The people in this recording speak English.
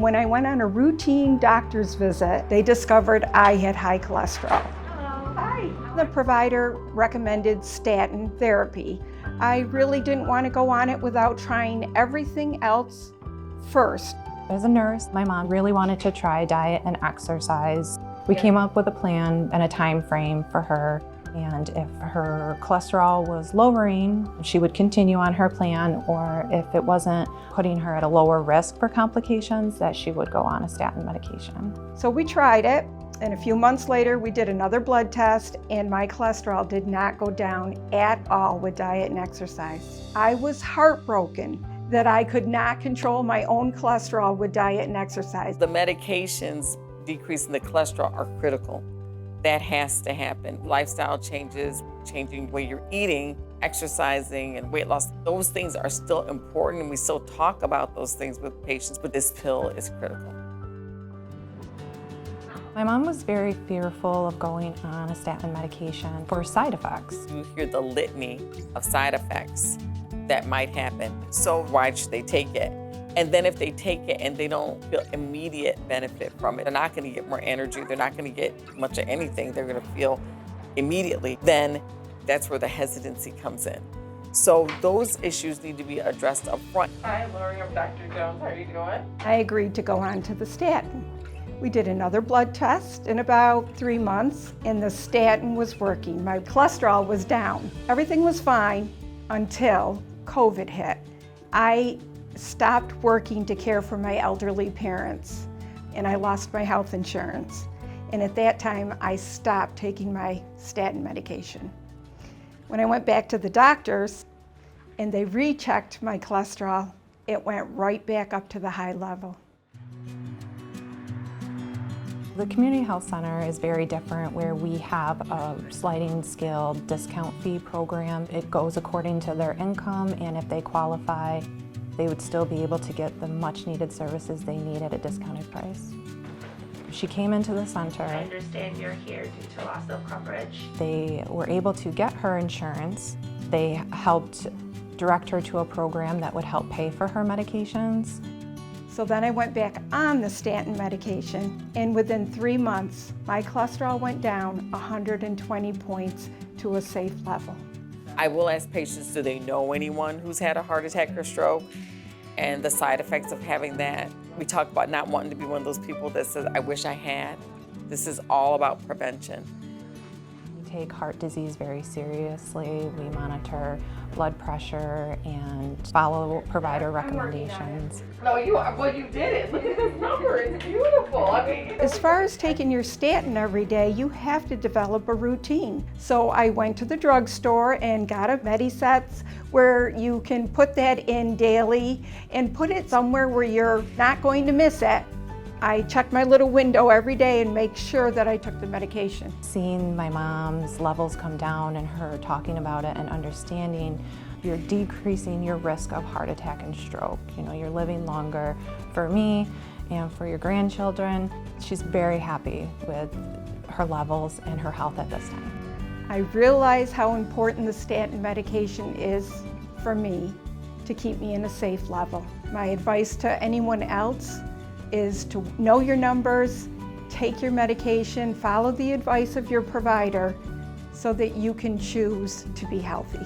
When I went on a routine doctor's visit, they discovered I had high cholesterol. Hello. Hi. The provider recommended statin therapy. I really didn't want to go on it without trying everything else first. As a nurse, my mom really wanted to try diet and exercise. We came up with a plan and a time frame for her. And if her cholesterol was lowering, she would continue on her plan, or if it wasn't putting her at a lower risk for complications, that she would go on a statin medication. So we tried it, and a few months later we did another blood test, and my cholesterol did not go down at all with diet and exercise. I was heartbroken that I could not control my own cholesterol with diet and exercise. The medications decreasing the cholesterol are critical. That has to happen. Lifestyle changes, changing the way you're eating, exercising, and weight loss, those things are still important, and we still talk about those things with patients, but this pill is critical. My mom was very fearful of going on a statin medication for side effects. You hear the litany of side effects that might happen, so why should they take it? And then if they take it and they don't feel immediate benefit from it, they're not going to get more energy, they're not going to get much of anything, they're going to feel immediately, then that's where the hesitancy comes in. So those issues need to be addressed up front. Hi, Laurie, I'm Dr. Jones. How are you doing? I agreed to go on to the statin. We did another blood test in about 3 months, and the statin was working. My cholesterol was down. Everything was fine until COVID hit. I stopped working to care for my elderly parents, and I lost my health insurance. And at that time, I stopped taking my statin medication. When I went back to the doctors and they rechecked my cholesterol, it went right back up to the high level. The community health center is very different, where we have a sliding scale discount fee program. It goes according to their income, and if they qualify, they would still be able to get the much needed services they need at a discounted price. She came into the center. I understand you're here due to loss of coverage. They were able to get her insurance. They helped direct her to a program that would help pay for her medications. So then I went back on the statin medication, and within 3 months, my cholesterol went down 120 points to a safe level. I will ask patients, do they know anyone who's had a heart attack or stroke, and the side effects of having that. We talk about not wanting to be one of those people that says, I wish I had. This is all about prevention. We take heart disease very seriously. We monitor blood pressure and follow provider recommendations. No, you did it. Look at this number, it's beautiful. I mean, As far as taking your statin every day, you have to develop a routine. So I went to the drugstore and got a Medisets where you can put that in daily and put it somewhere where you're not going to miss it. I check my little window every day and make sure that I took the medication. Seeing my mom's levels come down and her talking about it and understanding you're decreasing your risk of heart attack and stroke. You know, you're living longer. For me and for your grandchildren, she's very happy with her levels and her health at this time. I realize how important the statin medication is for me to keep me in a safe level. My advice to anyone else is to know your numbers, take your medication, follow the advice of your provider so that you can choose to be healthy.